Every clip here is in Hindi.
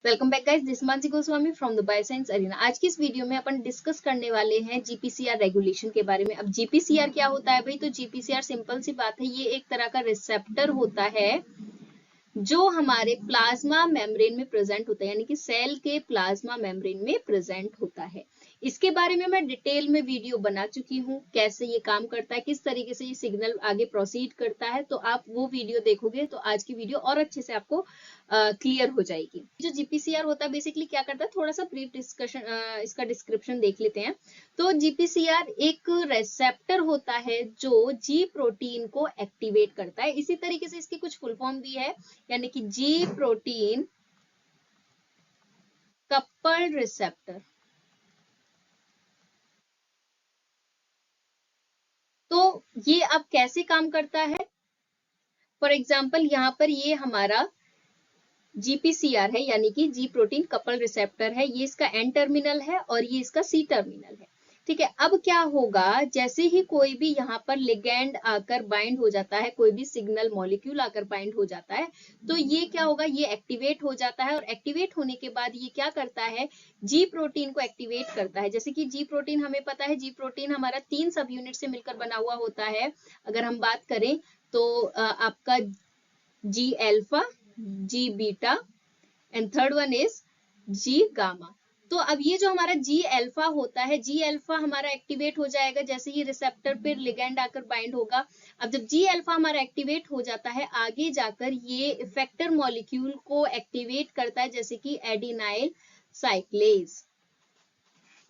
Welcome back guys, this Mansi Goswami from the bioscience arena. आज की इस वीडियो में अपन डिस्कस करने वाले हैं जीपीसीआर रेगुलेशन के बारे में। अब जीपीसीआर क्या होता है भाई? तो जीपीसीआर सिंपल सी बात है, ये एक तरह का रिसेप्टर होता है जो हमारे प्लाज्मा मेम्ब्रेन में प्रेजेंट होता है, यानी कि सेल के प्लाज्मा मेम्ब्रेन में प्रेजेंट होता है। इसके बारे में मैं डिटेल में वीडियो बना चुकी हूँ, कैसे ये काम करता है, किस तरीके से ये सिग्नल आगे प्रोसीड करता है। तो आप वो वीडियो देखोगे तो आज की वीडियो और अच्छे से आपको क्लियर हो जाएगी। जो जीपीसीआर होता है बेसिकली क्या करता है, थोड़ा सा ब्रीफ डिस्कशन, इसका डिस्क्रिप्शन देख लेते हैं। तो जीपीसीआर एक रेसेप्टर होता है जो जी प्रोटीन को एक्टिवेट करता है। इसी तरीके से इसकी कुछ फुल फॉर्म भी है, यानी कि जी प्रोटीन कपल्ड रिसेप्टर। तो ये अब कैसे काम करता है? फॉर एग्जाम्पल यहाँ पर ये हमारा जीपीसीआर है, यानी कि जी प्रोटीन कपल रिसेप्टर है। ये इसका एन टर्मिनल है और ये इसका सी टर्मिनल है। ठीक है, अब क्या होगा, जैसे ही कोई भी यहाँ पर लिगैंड आकर बाइंड हो जाता है, कोई भी सिग्नल मॉलिक्यूल आकर बाइंड हो जाता है, तो ये क्या होगा, ये एक्टिवेट हो जाता है। और एक्टिवेट होने के बाद ये क्या करता है, जी प्रोटीन को एक्टिवेट करता है। जैसे कि जी प्रोटीन हमें पता है, जी प्रोटीन हमारा 3 सब यूनिट से मिलकर बना हुआ होता है। अगर हम बात करें तो आपका G alpha, G beta and third one is G gamma. तो अब ये जो हमारा जी अल्फा होता है, जी अल्फा हमारा एक्टिवेट हो जाएगा जैसे ही रिसेप्टर पर लिगैंड आकर बाइंड होगा। अब जब जी अल्फा हमारा एक्टिवेट हो जाता है, आगे जाकर ये इफेक्टर मॉलिक्यूल को एक्टिवेट करता है, जैसे कि एडिनाइल साइक्लेज।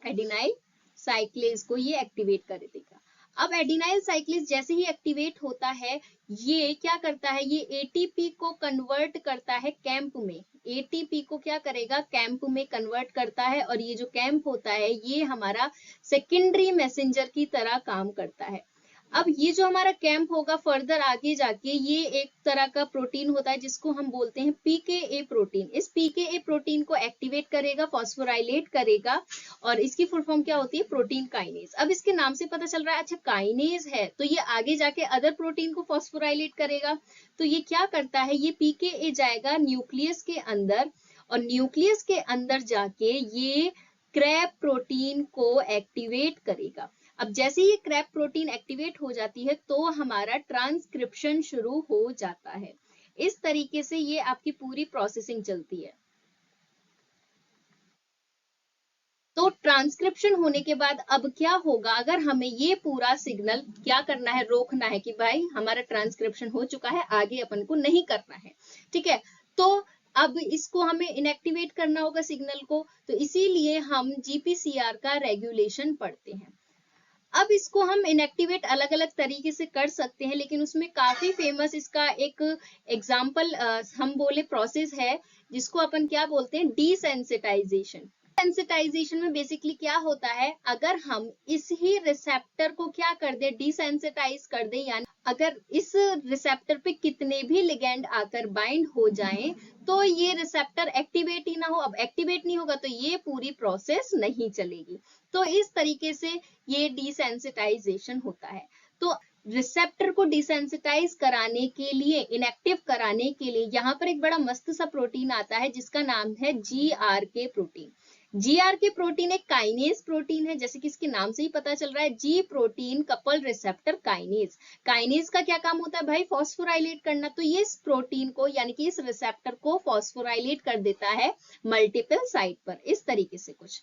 एडिनाइल साइक्लेज को ये एक्टिवेट कर देगा। अब एडिनाइल साइक्लेज जैसे ही एक्टिवेट होता है, ये क्या करता है, ये एटीपी को कन्वर्ट करता है कैंप में। एटीपी को क्या करेगा, कैंप में कन्वर्ट करता है। और ये जो कैंप होता है ये हमारा सेकेंडरी मैसेंजर की तरह काम करता है। अब ये जो हमारा कैंप होगा फर्दर आगे जाके, ये एक तरह का प्रोटीन होता है जिसको हम बोलते हैं पीकेए प्रोटीन। इस पीकेए प्रोटीन को एक्टिवेट करेगा, फॉस्फोराइलेट करेगा। और इसकी फुल फॉर्म क्या होती है, प्रोटीन काइनेज। अब इसके नाम से पता चल रहा है, अच्छा काइनेज है तो ये आगे जाके अदर प्रोटीन को फॉस्फोराइलेट करेगा। तो ये क्या करता है, ये पीकेए जाएगा न्यूक्लियस के अंदर, और न्यूक्लियस के अंदर जाके ये क्रैब प्रोटीन को एक्टिवेट करेगा। अब जैसे ही क्रैब प्रोटीन एक्टिवेट हो जाती है तो हमारा ट्रांसक्रिप्शन शुरू हो जाता है। इस तरीके से ये आपकी पूरी प्रोसेसिंग चलती है। तो ट्रांसक्रिप्शन होने के बाद अब क्या होगा, अगर हमें ये पूरा सिग्नल क्या करना है, रोकना है कि भाई हमारा ट्रांसक्रिप्शन हो चुका है, आगे अपन को नहीं करना है। ठीक है, तो अब इसको हमें इनएक्टिवेट करना होगा सिग्नल को। तो इसीलिए हम जीपीसीआर का रेगुलेशन पढ़ते हैं। अब इसको हम इनएक्टिवेट अलग अलग तरीके से कर सकते हैं, लेकिन उसमें काफी फेमस इसका एक एग्जाम्पल हम बोले प्रोसेस है, जिसको अपन क्या बोलते हैं, डीसेंसिटाइजेशन। सेंसिटाइजेशन में बेसिकली क्या होता है, अगर हम इस ही रिसेप्टर को क्या कर दे, डिसेंसिटाइज कर दे, यानी अगर इस रिसेप्टर पे कितने भी लिगैंड आकर बाइंड हो जाएं तो ये रिसेप्टर एक्टिवेट ही ना हो। अब एक्टिवेट नहीं होगा तो ये पूरी प्रोसेस नहीं चलेगी। तो इस तरीके से ये डिसेंसिटाइजेशन होता है। तो रिसेप्टर को डिसेंसिटाइज कराने के लिए, इनएक्टिव कराने के लिए यहाँ पर एक बड़ा मस्त सा प्रोटीन आता है जिसका नाम है जीआरके प्रोटीन। जीआरके प्रोटीन एक काइनेज प्रोटीन है, जैसे कि इसके नाम से ही पता चल रहा है, जी protein couple receptor kinase. Kinase का क्या काम होता है भाई, फॉस्फोराइलेट करना। तो ये इस प्रोटीन को, यानी कि इस रिसेप्टर को फॉस्फोराइलेट कर देता है मल्टीपल साइट पर, इस तरीके से कुछ।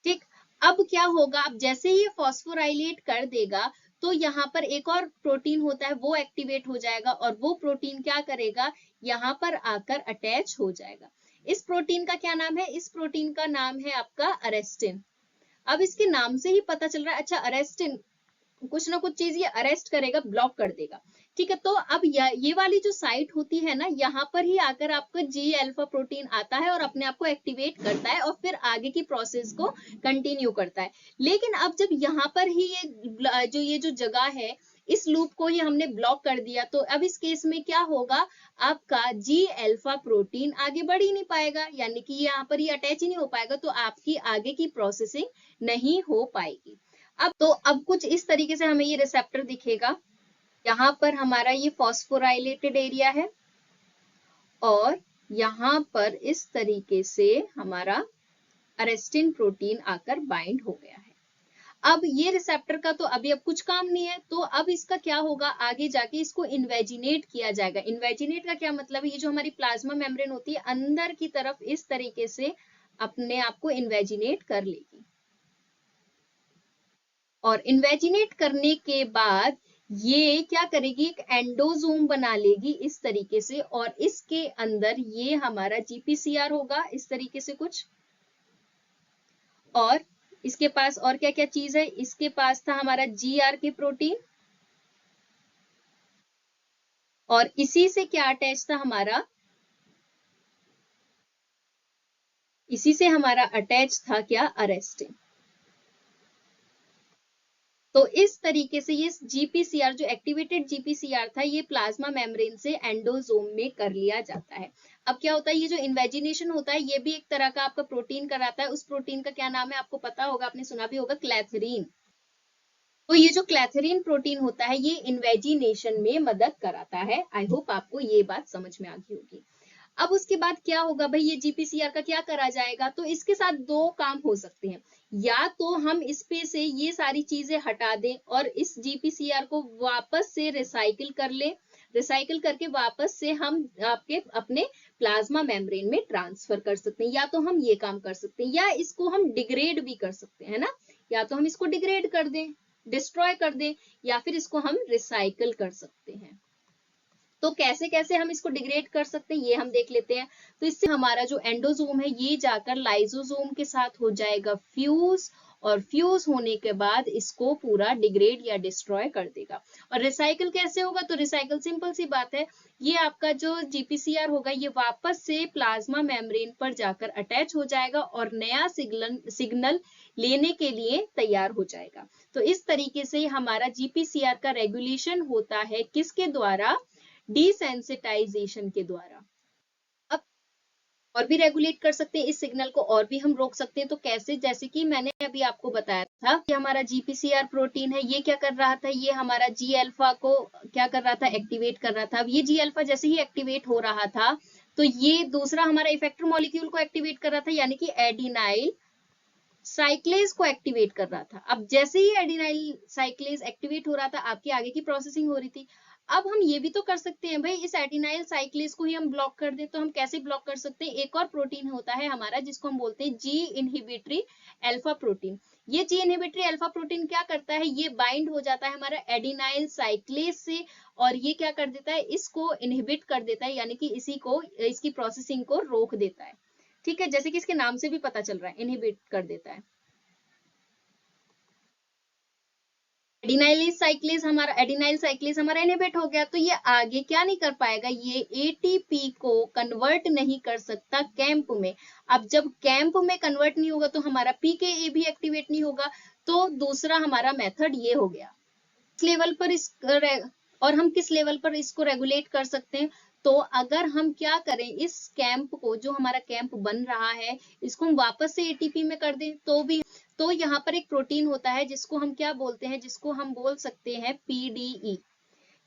ठीक, अब क्या होगा, अब जैसे ही फॉस्फोराइलेट कर देगा तो यहाँ पर एक और प्रोटीन होता है, वो एक्टिवेट हो जाएगा। और वो प्रोटीन क्या करेगा, यहाँ पर आकर अटैच हो जाएगा। इस प्रोटीन का क्या नाम है, इस प्रोटीन का नाम है आपका अरेस्टिन। अब इसके नाम से ही पता चल रहा है, अच्छा अरेस्टिन कुछ ना कुछ चीज ये अरेस्ट करेगा, ब्लॉक कर देगा। ठीक है, तो अब ये वाली जो साइट होती है ना, यहाँ पर ही आकर आपका जी अल्फा प्रोटीन आता है और अपने आप को एक्टिवेट करता है और फिर आगे की प्रोसेस को कंटिन्यू करता है। लेकिन अब जब यहाँ पर ही ये जो जगह है, इस लूप को ही हमने ब्लॉक कर दिया, तो अब इस केस में क्या होगा, आपका जी अल्फा प्रोटीन आगे बढ़ ही नहीं पाएगा, यानी कि यहाँ पर ही अटैच ही नहीं हो पाएगा, तो आपकी आगे की प्रोसेसिंग नहीं हो पाएगी। अब कुछ इस तरीके से हमें ये रिसेप्टर दिखेगा। यहाँ पर हमारा ये फॉस्फोराइलेटेड एरिया है और यहाँ पर इस तरीके से हमारा अरेस्टिन प्रोटीन आकर बाइंड हो गया है। अब ये रिसेप्टर का तो अभी अब कुछ काम नहीं है, तो अब इसका क्या होगा, आगे जाके इसको इन्वेजिनेट किया जाएगा। इन्वेजिनेट का क्या मतलब है, ये जो हमारी प्लाज्मा मेम्ब्रेन होती है अंदर की तरफ इस तरीके से अपने आप को इन्वेजिनेट कर लेगी, और इन्वेजिनेट करने के बाद ये क्या करेगी, एक एंडोजोम बना लेगी इस तरीके से, और इसके अंदर ये हमारा जीपीसीआर होगा इस तरीके से कुछ। और इसके पास और क्या क्या चीज है, इसके पास था हमारा जीआरके प्रोटीन, और इसी से क्या अटैच था हमारा, इसी से हमारा अटैच था क्या, अरेस्टिन। तो इस तरीके से ये जीपीसीआर जो एक्टिवेटेड जीपीसीआर था ये प्लाज्मा मेम्ब्रेन से एंडोजोम में कर लिया जाता है। अब क्या होता है, ये जो इन्वेजिनेशन होता है ये भी एक तरह का आपका प्रोटीन कराता है। उस प्रोटीन का क्या नाम है आपको पता होगा, आपने सुना भी होगा, क्लैथरीन। तो ये जो क्लैथरीन प्रोटीन होता है ये इन्वेजिनेशन में मदद कराता है। आई होप आपको ये बात समझ में आ गई होगी। अब उसके बाद क्या होगा भाई, ये जीपीसीआर का क्या करा जाएगा, तो इसके साथ दो काम हो सकते हैं। या तो हम इस पे से ये सारी चीजें हटा दें और इस जीपीसीआर को वापस से रिसाइकिल कर लें, रिसाइकिल करके वापस से हम आपके अपने प्लाज्मा मेम्ब्रेन में ट्रांसफर कर सकते हैं। या तो हम ये काम कर सकते हैं, या इसको हम डिग्रेड भी कर सकते हैं ना, या तो हम इसको डिग्रेड कर दें, डिस्ट्रॉय कर दें, या फिर इसको हम रिसाइकिल कर सकते हैं। तो कैसे कैसे हम इसको डिग्रेड कर सकते हैं ये हम देख लेते हैं। तो इससे हमारा जो एंडोजोम है ये जाकर लाइसोसोम के साथ हो जाएगा फ्यूज, और फ्यूज होने के बाद इसको पूरा डिग्रेड या डिस्ट्रॉय कर देगा। और रिसाइकिल कैसे होगा, तो रिसाइकिल सिंपल सी बात है, ये आपका जो जीपीसीआर होगा ये वापस से प्लाज्मा मेम्ब्रेन पर जाकर अटैच हो जाएगा और नया सिग्नल लेने के लिए तैयार हो जाएगा। तो इस तरीके से हमारा जीपीसीआर का रेगुलेशन होता है किसके द्वारा, डिसेंसिटाइजेशन के द्वारा। अब और भी रेगुलेट कर सकते हैं इस सिग्नल को, और भी हम रोक सकते हैं। तो कैसे, जैसे कि मैंने अभी आपको बताया था कि हमारा जीपीसीआर प्रोटीन है ये क्या कर रहा था, ये हमारा जी अल्फा को क्या कर रहा था, एक्टिवेट कर रहा था। अब ये जी अल्फा जैसे ही एक्टिवेट हो रहा था तो ये दूसरा हमारा इफेक्टर मॉलिक्यूल को एक्टिवेट कर रहा था, यानी कि एडिनाइल साइक्लेज को एक्टिवेट कर रहा था। अब जैसे ही एडिनाइल साइक्लेज एक्टिवेट हो रहा था आपकी आगे की प्रोसेसिंग हो रही थी। अब हम ये भी तो कर सकते हैं भाई, इस एडिनाइल साइक्लेज को ही हम ब्लॉक कर दें। तो हम कैसे ब्लॉक कर सकते हैं, एक और प्रोटीन होता है हमारा जिसको हम बोलते हैं जी इनहिबिटरी अल्फा प्रोटीन। ये जी इनहिबिटरी अल्फा प्रोटीन क्या करता है, ये बाइंड हो जाता है हमारा एडिनाइल साइक्लेज से, और ये क्या कर देता है, इसको इनहिबिट कर देता है, यानी कि इसी को, इसकी प्रोसेसिंग को रोक देता है। ठीक है, जैसे कि इसके नाम से भी पता चल रहा है, इनहिबिट कर देता है। एडिनाइल साइक्लेज हमारा इनहिबिट हो गया, तो ये आगे क्या नहीं कर पाएगा, ये एटीपी को कन्वर्ट नहीं कर सकता कैंप में। अब जब कैंप में कन्वर्ट नहीं होगा तो हमारा पीकेए भी एक्टिवेट नहीं होगा। तो दूसरा हमारा मेथड ये हो गया। इस लेवल पर और हम किस लेवल पर इसको रेगुलेट कर सकते हैं, तो अगर हम क्या करें, इस कैंप को, जो हमारा कैंप बन रहा है, इसको हम वापस से एटीपी में कर दें तो भी। तो यहाँ पर एक प्रोटीन होता है जिसको हम क्या बोलते हैं, जिसको हम बोल सकते हैं पीडीई।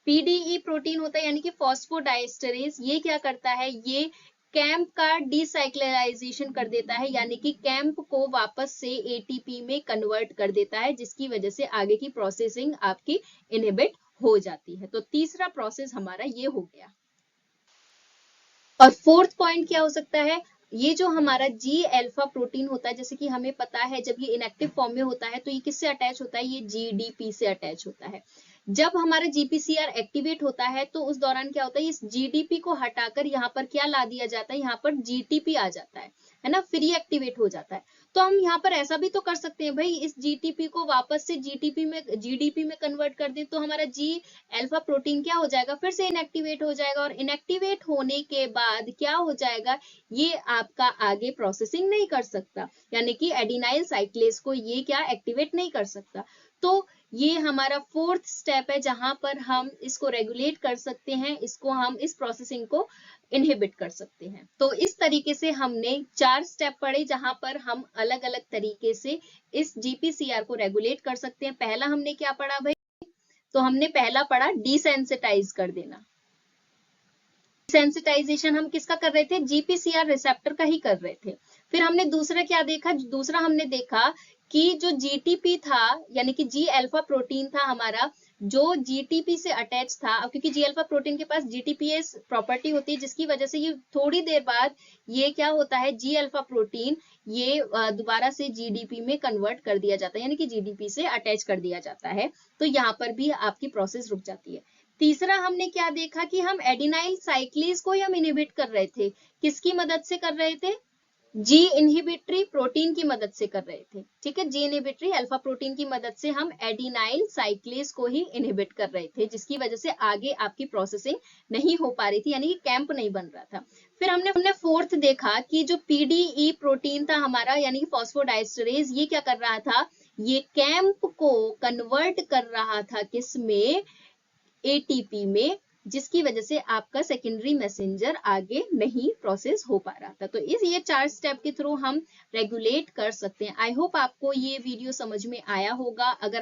पीडीई प्रोटीन होता है, यानी कि फॉस्फोडाइस्टरेज। ये क्या करता है, ये कैंप का डिसाइक्लिलाइजेशन कर देता है, यानी कि कैंप को वापस से एटीपी में कन्वर्ट कर देता है, जिसकी वजह से आगे की प्रोसेसिंग आपकी इनहिबिट हो जाती है। तो तीसरा प्रोसेस हमारा ये हो गया। और फोर्थ पॉइंट क्या हो सकता है, ये जो हमारा जी अल्फा प्रोटीन होता है, जैसे कि हमें पता है जब ये इनएक्टिव फॉर्म में होता है तो ये किससे अटैच होता है, ये जीडीपी से अटैच होता है। जब हमारा जीपीसीआर एक्टिवेट होता है तो उस दौरान क्या होता है, इस जीडीपी को हटाकर यहाँ पर क्या ला दिया जाता है, यहाँ पर जीटीपी आ जाता है ना, फिर एक्टिवेट हो जाता है। तो हम यहाँ पर ऐसा भी तो कर सकते हैं भाई, इस जीटीपी को वापस से जीडीपी में कन्वर्ट कर दें, तो हमारा जी अल्फा प्रोटीन क्या हो जाएगा, फिर से इनएक्टिवेट हो जाएगा। और इनएक्टिवेट होने के बाद क्या हो जाएगा, ये आपका आगे प्रोसेसिंग नहीं कर सकता, यानी कि एडिनाइल साइक्लेज को ये क्या एक्टिवेट नहीं कर सकता। तो ये हमारा फोर्थ स्टेप है जहां पर हम इसको रेगुलेट कर सकते हैं, इसको हम इस प्रोसेसिंग को इनहिबिट कर सकते हैं। तो इस तरीके से हमने 4 स्टेप पढ़े जहां पर हम अलग अलग तरीके से इस जीपीसीआर को रेगुलेट कर सकते हैं। पहला हमने क्या पढ़ा भाई, तो हमने पहला पढ़ा डिसेंसिटाइज कर देना। सेंसिटाइजेशन हम किसका कर रहे थे, GPCR रिसेप्टर का ही कर रहे थे। फिर हमने दूसरा क्या देखा, दूसरा हमने देखा कि जो GTP था यानी कि G अल्फा प्रोटीन था हमारा, जो GTP से अटैच था, क्योंकि G अल्फा प्रोटीन के पास GTPase प्रॉपर्टी होती है जिसकी वजह से ये थोड़ी देर बाद ये क्या होता है, G अल्फा प्रोटीन ये दोबारा से GDP में कन्वर्ट कर दिया जाता है, यानी कि GDP से अटैच कर दिया जाता है। तो यहाँ पर भी आपकी प्रोसेस रुक जाती है। तीसरा हमने क्या देखा कि हम एडिनाइल साइक्लेज को ही हम इनहिबिट कर रहे थे, किसकी मदद से कर रहे थे, जी इनहिबिटरी प्रोटीन की मदद से कर रहे थे। ठीक है, जी इनहिबिटरी अल्फा प्रोटीन की मदद से हम एडिनाइल साइक्लेज को ही इनहिबिट कर रहे थे, जिसकी वजह से आगे आपकी प्रोसेसिंग नहीं हो पा रही थी, यानी कि कैंप नहीं बन रहा था। फिर हमने फोर्थ देखा कि जो PDE प्रोटीन था हमारा यानी कि फॉस्फोडाइस्टरेज, ये क्या कर रहा था, ये कैंप को कन्वर्ट कर रहा था किसमें, ATP में, जिसकी वजह से आपका सेकेंडरी मैसेंजर आगे नहीं प्रोसेस हो पा रहा था। तो ये 4 स्टेप के थ्रू हम रेगुलेट कर सकते हैं। आई होप आपको ये वीडियो समझ में आया होगा। अगर